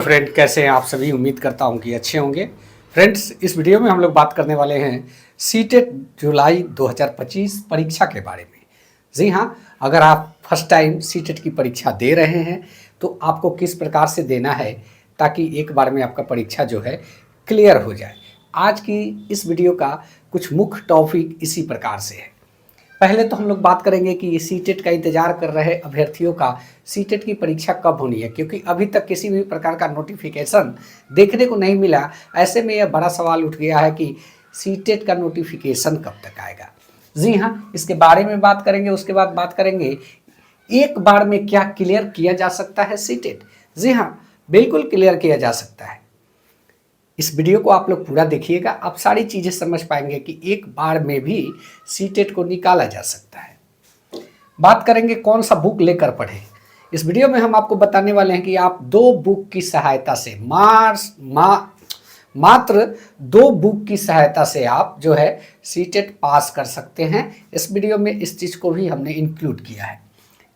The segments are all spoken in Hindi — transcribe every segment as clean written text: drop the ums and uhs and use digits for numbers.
फ्रेंड, कैसे हैं आप सभी। उम्मीद करता हूं कि अच्छे होंगे। फ्रेंड्स, इस वीडियो में हम लोग बात करने वाले हैं सीटेट जुलाई 2025 परीक्षा के बारे में। जी हाँ, अगर आप फर्स्ट टाइम सीटेट की परीक्षा दे रहे हैं तो आपको किस प्रकार से देना है ताकि एक बार में आपका परीक्षा जो है क्लियर हो जाए। आज की इस वीडियो का कुछ मुख्य टॉपिक इसी प्रकार से है। पहले तो हम लोग बात करेंगे कि ये सीटेट का इंतजार कर रहे अभ्यर्थियों का सीटेट की परीक्षा कब होनी है, क्योंकि अभी तक किसी भी प्रकार का नोटिफिकेशन देखने को नहीं मिला। ऐसे में यह बड़ा सवाल उठ गया है कि सीटेट का नोटिफिकेशन कब तक आएगा। जी हाँ, इसके बारे में बात करेंगे। उसके बाद बात करेंगे एक बार में क्या क्लियर किया जा सकता है सीटेट। जी हाँ, बिल्कुल क्लियर किया जा सकता है। इस वीडियो को आप लोग पूरा देखिएगा, आप सारी चीज़ें समझ पाएंगे कि एक बार में भी सीटेट को निकाला जा सकता है। बात करेंगे कौन सा बुक लेकर पढ़ें। इस वीडियो में हम आपको बताने वाले हैं कि आप दो बुक की सहायता से मात्र दो बुक की सहायता से आप जो है सीटेट पास कर सकते हैं। इस वीडियो में इस चीज़ को भी हमने इंक्लूड किया है।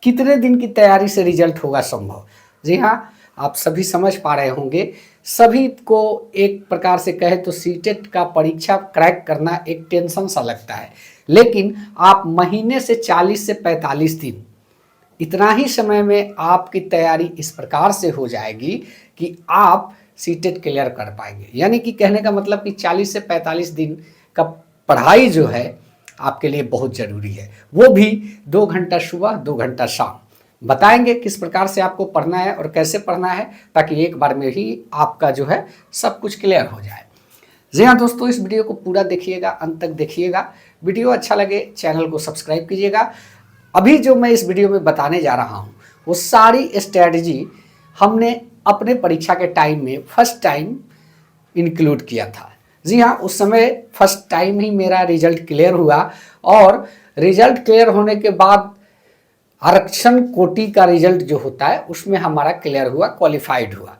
कितने दिन की तैयारी से रिजल्ट होगा संभव। जी हाँ, आप सभी समझ पा रहे होंगे। सभी को एक प्रकार से कहे तो सीटेट का परीक्षा क्रैक करना एक टेंशन सा लगता है, लेकिन आप महीने से 40 से 45 दिन, इतना ही समय में आपकी तैयारी इस प्रकार से हो जाएगी कि आप सीटेट क्लियर कर पाएंगे। यानी कि कहने का मतलब कि 40 से 45 दिन का पढ़ाई जो है आपके लिए बहुत ज़रूरी है। वो भी 2 घंटा सुबह 2 घंटा शाम। बताएंगे किस प्रकार से आपको पढ़ना है और कैसे पढ़ना है ताकि एक बार में ही आपका जो है सब कुछ क्लियर हो जाए। जी हाँ दोस्तों, इस वीडियो को पूरा देखिएगा, अंत तक देखिएगा। वीडियो अच्छा लगे चैनल को सब्सक्राइब कीजिएगा। अभी जो मैं इस वीडियो में बताने जा रहा हूँ वो सारी स्ट्रैटेजी हमने अपने परीक्षा के टाइम में फर्स्ट टाइम इंक्लूड किया था। जी हाँ, उस समय फर्स्ट टाइम ही मेरा रिजल्ट क्लियर हुआ और रिजल्ट क्लियर होने के बाद आरक्षण कोटि का रिजल्ट जो होता है उसमें हमारा क्लियर हुआ, क्वालिफाइड हुआ।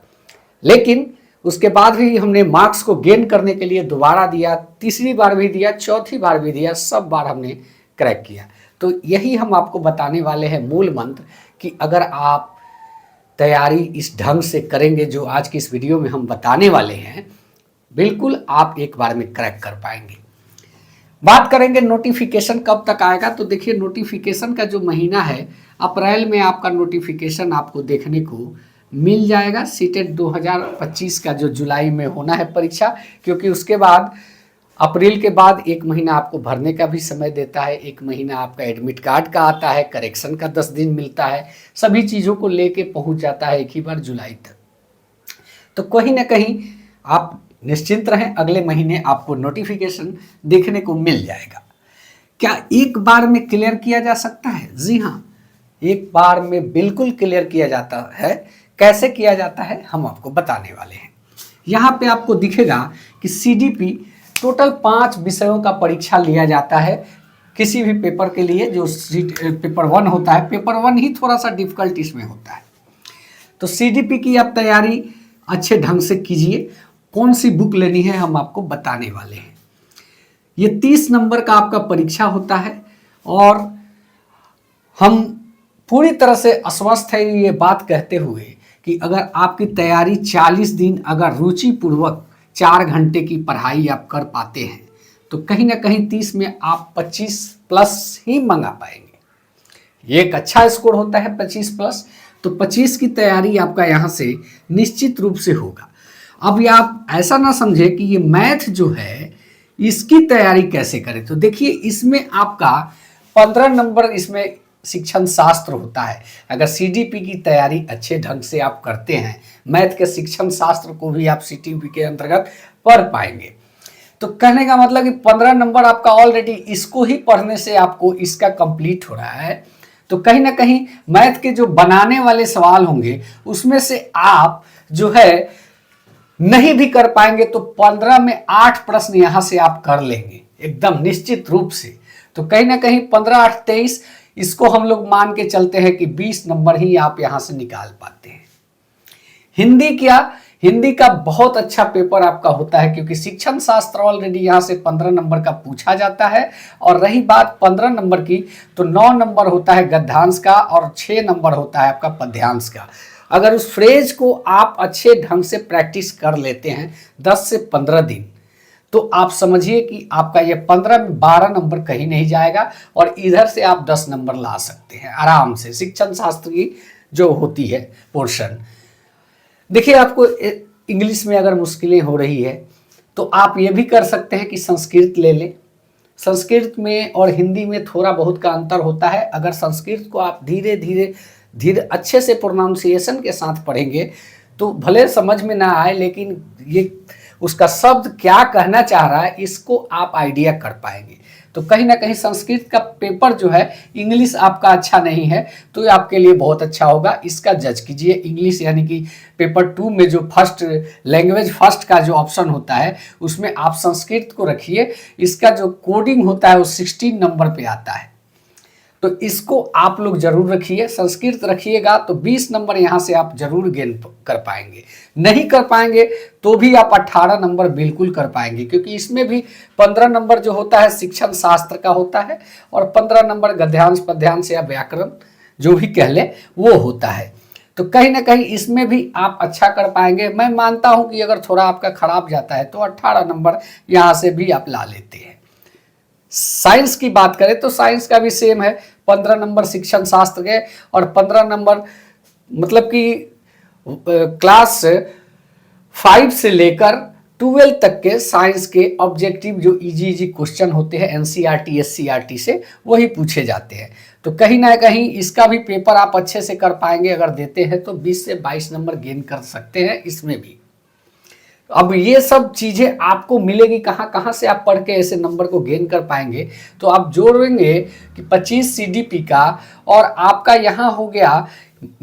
लेकिन उसके बाद भी हमने मार्क्स को गेन करने के लिए दोबारा दिया, तीसरी बार भी दिया, चौथी बार भी दिया, सब बार हमने क्रैक किया। तो यही हम आपको बताने वाले हैं मूल मंत्र कि अगर आप तैयारी इस ढंग से करेंगे जो आज की इस वीडियो में हम बताने वाले हैं, बिल्कुल आप एक बार में क्रैक कर पाएंगे। बात करेंगे नोटिफिकेशन कब तक आएगा। तो देखिए, नोटिफिकेशन का जो महीना है अप्रैल में आपका नोटिफिकेशन आपको देखने को मिल जाएगा। सीटेट 2025 का जो जुलाई में होना है परीक्षा, क्योंकि उसके बाद अप्रैल के बाद 1 महीना आपको भरने का भी समय देता है, 1 महीना आपका एडमिट कार्ड का आता है, करेक्शन का 10 दिन मिलता है, सभी चीज़ों को लेके पहुंच जाता है एक ही बार जुलाई तक। तो कहीं ना कहीं आप निश्चिंत रहें, अगले महीने आपको नोटिफिकेशन देखने को मिल जाएगा। क्या एक बार में क्लियर किया जा सकता है? जी हाँ, एक बार में बिल्कुल क्लियर किया जाता है। कैसे किया जाता है हम आपको बताने वाले हैं। यहाँ पे आपको दिखेगा कि सीडीपी टोटल 5 विषयों का परीक्षा लिया जाता है किसी भी पेपर के लिए। जो पेपर 1 होता है, पेपर 1 ही थोड़ा सा डिफिकल्ट इसमें होता है। तो सीडीपी की आप तैयारी अच्छे ढंग से कीजिए। कौन सी बुक लेनी है हम आपको बताने वाले हैं। ये 30 नंबर का आपका परीक्षा होता है और हम पूरी तरह से आश्वस्त है ये बात कहते हुए कि अगर आपकी तैयारी 40 दिन अगर रुचिपूर्वक 4 घंटे की पढ़ाई आप कर पाते हैं तो कहीं ना कहीं 30 में आप 25 प्लस ही मंगा पाएंगे। ये एक अच्छा स्कोर होता है 25 प्लस। तो 25 की तैयारी आपका यहाँ से निश्चित रूप से होगा। अब ये आप ऐसा ना समझे कि ये मैथ जो है इसकी तैयारी कैसे करें। तो देखिए, इसमें आपका 15 नंबर इसमें शिक्षण शास्त्र होता है। अगर सीडीपी की तैयारी अच्छे ढंग से आप करते हैं, मैथ के शिक्षण शास्त्र को भी आप सीडीपी के अंतर्गत पढ़ पाएंगे। तो कहने का मतलब कि 15 नंबर आपका ऑलरेडी इसको ही पढ़ने से आपको इसका कंप्लीट हो रहा है। तो कहीं ना कहीं मैथ के जो बनाने वाले सवाल होंगे उसमें से आप जो है नहीं भी कर पाएंगे तो 15 में 8 प्रश्न यहां से आप कर लेंगे एकदम निश्चित रूप से। तो कहीं ना कहीं 15 8 23 इसको हम लोग मान के चलते हैं कि 20 नंबर ही आप यहां से निकाल पाते हैं। हिंदी का बहुत अच्छा पेपर आपका होता है, क्योंकि शिक्षण शास्त्र ऑलरेडी यहां से 15 नंबर का पूछा जाता है। और रही बात 15 नंबर की, तो 9 नंबर होता है गद्यांश का और 6 नंबर होता है आपका पद्यांश का। अगर उस फ्रेज को आप अच्छे ढंग से प्रैक्टिस कर लेते हैं 10 से 15 दिन, तो आप समझिए कि आपका ये 15 में 12 नंबर कहीं नहीं जाएगा और इधर से आप 10 नंबर ला सकते हैं आराम से। शिक्षण शास्त्र की जो होती है पोर्शन, देखिए आपको इंग्लिश में अगर मुश्किलें हो रही है तो आप ये भी कर सकते हैं कि संस्कृत ले लें। संस्कृत में और हिंदी में थोड़ा बहुत का अंतर होता है। अगर संस्कृत को आप धीरे धीरे धीरे अच्छे से प्रोनाउंसिएशन के साथ पढ़ेंगे तो भले समझ में ना आए, लेकिन ये उसका शब्द क्या कहना चाह रहा है इसको आप आइडिया कर पाएंगे। तो कहीं ना कहीं संस्कृत का पेपर जो है, इंग्लिश आपका अच्छा नहीं है तो ये आपके लिए बहुत अच्छा होगा, इसका जज कीजिए। इंग्लिश यानी कि पेपर 2 में जो फर्स्ट लैंग्वेज फर्स्ट का जो ऑप्शन होता है उसमें आप संस्कृत को रखिए। इसका जो कोडिंग होता है वो 16 नंबर पे आता है, तो इसको आप लोग जरूर रखिए। संस्कृत रखिएगा तो 20 नंबर यहाँ से आप जरूर गेन कर पाएंगे। नहीं कर पाएंगे तो भी आप 18 नंबर बिल्कुल कर पाएंगे, क्योंकि इसमें भी 15 नंबर जो होता है शिक्षण शास्त्र का होता है और 15 नंबर गद्यांश पद्यांश या व्याकरण जो भी कह ले वो होता है। तो कहीं ना कहीं इसमें भी आप अच्छा कर पाएंगे। मैं मानता हूं कि अगर थोड़ा आपका खराब जाता है तो 18 नंबर यहाँ से भी आप ला लेते हैं। साइंस की बात करें तो साइंस का भी सेम है, 15 नंबर शिक्षण शास्त्र के और 15 नंबर मतलब कि क्लास 5 से लेकर 12 तक के साइंस के ऑब्जेक्टिव जो इजी क्वेश्चन होते हैं एनसीईआरटी एससीईआरटी से वही पूछे जाते हैं। तो कहीं ना कहीं इसका भी पेपर आप अच्छे से कर पाएंगे। अगर देते हैं तो 20 से 22 नंबर गेन कर सकते हैं इसमें भी। अब ये सब चीजें आपको मिलेगी कहाँ कहाँ से आप पढ़ के ऐसे नंबर को गेन कर पाएंगे, तो आप जोड़ेंगे कि 25 सीडीपी का और आपका यहाँ हो गया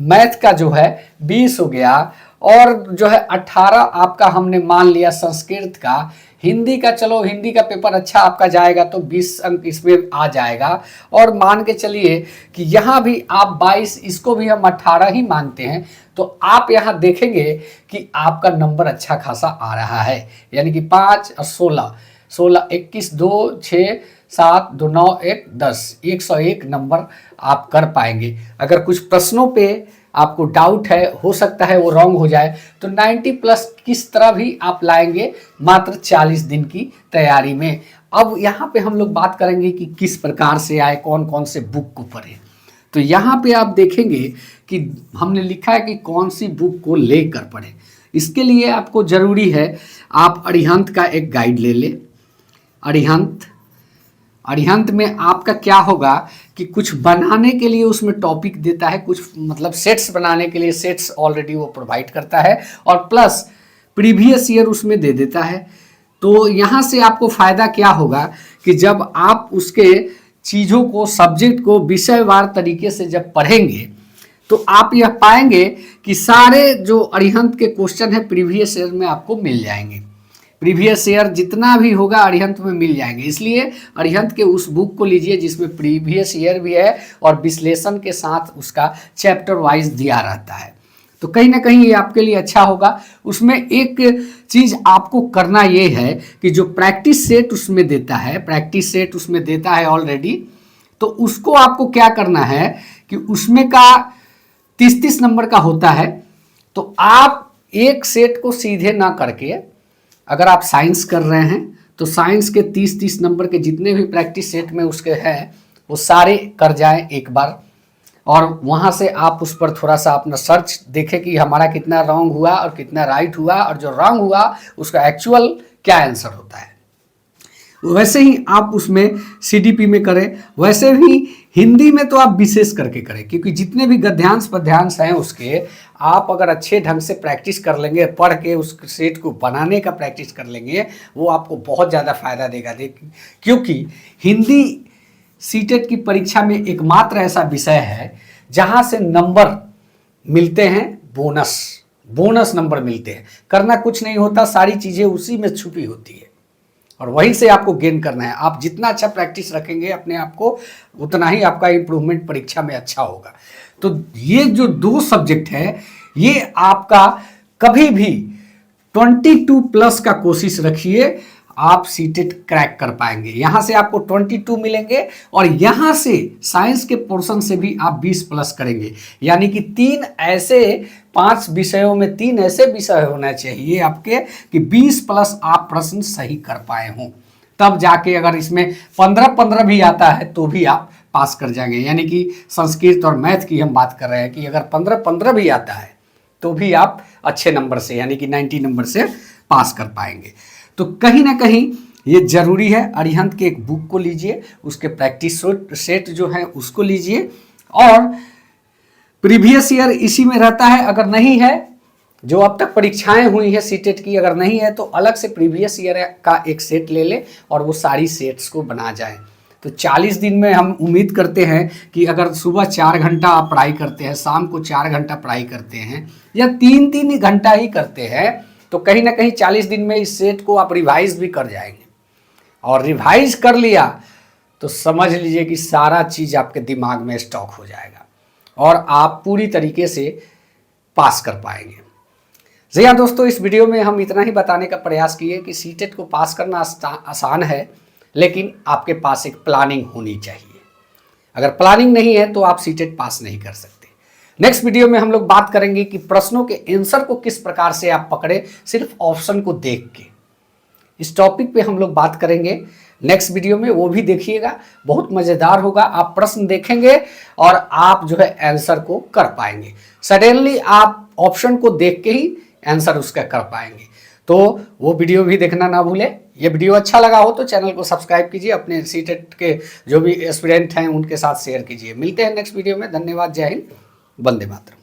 मैथ का जो है 20 हो गया और जो है 18 आपका हमने मान लिया संस्कृत का। हिंदी का चलो हिंदी का पेपर अच्छा आपका जाएगा तो 20 अंक इसमें आ जाएगा और मान के चलिए कि यहाँ भी आप 22, इसको भी हम 18 ही मानते हैं। तो आप यहाँ देखेंगे कि आपका नंबर अच्छा खासा आ रहा है, यानी कि 5 और 16 21 2 6 7 2 9 1 10 101 नंबर आप कर पाएंगे। अगर कुछ प्रश्नों पे आपको डाउट है, हो सकता है वो रॉन्ग हो जाए, तो 90 प्लस किस तरह भी आप लाएंगे मात्र 40 दिन की तैयारी में। अब यहाँ पे हम लोग बात करेंगे कि किस प्रकार से आए, कौन कौन से बुक को पढ़ें। तो यहाँ पे आप देखेंगे कि हमने लिखा है कि कौन सी बुक को लेकर पढ़ें। इसके लिए आपको ज़रूरी है आप अरिहंत का एक गाइड ले लें। अरिहंत में आपका क्या होगा कि कुछ बनाने के लिए उसमें टॉपिक देता है, कुछ मतलब सेट्स बनाने के लिए सेट्स ऑलरेडी वो प्रोवाइड करता है और प्लस प्रीवियस ईयर उसमें दे देता है। तो यहाँ से आपको फ़ायदा क्या होगा कि जब आप उसके चीज़ों को सब्जेक्ट को विषयवार तरीके से जब पढ़ेंगे तो आप यह पाएंगे कि सारे जो अरिहंत के क्वेश्चन है प्रीवियस ईयर में आपको मिल जाएंगे। प्रीवियस ईयर जितना भी होगा अरिहंत में मिल जाएंगे। इसलिए अरिहंत के उस बुक को लीजिए जिसमें प्रीवियस ईयर भी है और विश्लेषण के साथ उसका चैप्टर वाइज दिया रहता है। तो कहीं ना कहीं ये आपके लिए अच्छा होगा। उसमें एक चीज़ आपको करना ये है कि जो प्रैक्टिस सेट उसमें देता है ऑलरेडी, तो उसको आपको क्या करना है कि उसमें का 30-30 नंबर का होता है। तो आप एक सेट को सीधे ना करके, अगर आप साइंस कर रहे हैं तो साइंस के 30-30 नंबर के जितने भी प्रैक्टिस सेट में उसके हैं वो सारे कर जाएं एक बार, और वहाँ से आप उस पर थोड़ा सा अपना सर्च देखें कि हमारा कितना रॉन्ग हुआ और कितना राइट हुआ, और जो रॉन्ग हुआ उसका एक्चुअल क्या आंसर होता है। वैसे ही आप उसमें सीडीपी में करें, वैसे भी हिंदी में तो आप विशेष करके करें, क्योंकि जितने भी गद्यांश पद्यांश हैं उसके आप अगर अच्छे ढंग से प्रैक्टिस कर लेंगे, पढ़ के उस सेट को बनाने का प्रैक्टिस कर लेंगे, वो आपको बहुत ज़्यादा फायदा देगा। क्योंकि हिंदी सीटेट की परीक्षा में एकमात्र ऐसा विषय है जहाँ से नंबर मिलते हैं, बोनस नंबर मिलते हैं। करना कुछ नहीं होता, सारी चीज़ें उसी में छुपी होती है और वहीं से आपको गेन करना है। आप जितना अच्छा प्रैक्टिस रखेंगे अपने आप को, उतना ही आपका इम्प्रूवमेंट परीक्षा में अच्छा होगा। तो ये जो 2 सब्जेक्ट है ये आपका कभी भी 22 प्लस का कोशिश रखिए, आप सीटेट क्रैक कर पाएंगे। यहाँ से आपको 22 मिलेंगे और यहाँ से साइंस के पोर्शन से भी आप 20 प्लस करेंगे, यानी कि 3 ऐसे 5 विषयों में 3 ऐसे विषय होना चाहिए आपके कि 20 प्लस आप प्रश्न सही कर पाए हों, तब जाके अगर इसमें 15-15 भी आता है तो भी आप पास कर जाएंगे। यानी कि संस्कृत और मैथ की हम बात कर रहे हैं कि अगर 15-15 भी आता है तो भी आप अच्छे नंबर से यानी कि 90 नंबर से पास कर पाएंगे। तो कहीं ना कहीं ये जरूरी है। अरिहंत के एक बुक को लीजिए, उसके प्रैक्टिस सेट जो है उसको लीजिए, और प्रीवियस ईयर इसी में रहता है। अगर नहीं है, जो अब तक परीक्षाएं हुई है सीटेट की, अगर नहीं है तो अलग से प्रीवियस ईयर का एक सेट ले ले और वो सारी सेट्स को बना जाए। तो 40 दिन में हम उम्मीद करते हैं कि अगर सुबह 4 घंटा आप पढ़ाई करते हैं, शाम को 4 घंटा पढ़ाई करते हैं, या 3-3 घंटा ही करते हैं, तो कहीं ना कहीं 40 दिन में इस सेट को आप रिवाइज भी कर जाएंगे। और रिवाइज कर लिया तो समझ लीजिए कि सारा चीज़ आपके दिमाग में स्टॉक हो जाएगा और आप पूरी तरीके से पास कर पाएंगे। जी हाँ दोस्तों, इस वीडियो में हम इतना ही बताने का प्रयास किए कि सीटेट को पास करना आसान है, लेकिन आपके पास एक प्लानिंग होनी चाहिए। अगर प्लानिंग नहीं है तो आप सीटेट पास नहीं कर सकते। नेक्स्ट वीडियो में हम लोग बात करेंगे कि प्रश्नों के आंसर को किस प्रकार से आप पकड़े, सिर्फ ऑप्शन को देख के। इस टॉपिक पे हम लोग बात करेंगे नेक्स्ट वीडियो में, वो भी देखिएगा, बहुत मज़ेदार होगा। आप प्रश्न देखेंगे और आप जो है आंसर को कर पाएंगे। सडनली आप ऑप्शन को देख के ही आंसर उसका कर पाएंगे। तो वो वीडियो भी देखना ना भूलें। ये वीडियो अच्छा लगा हो तो चैनल को सब्सक्राइब कीजिए, अपने सीटेट के जो भी एस्पिरेंट हैं उनके साथ शेयर कीजिए। मिलते हैं नेक्स्ट वीडियो में। धन्यवाद। जय हिंद, वंदे मातरम।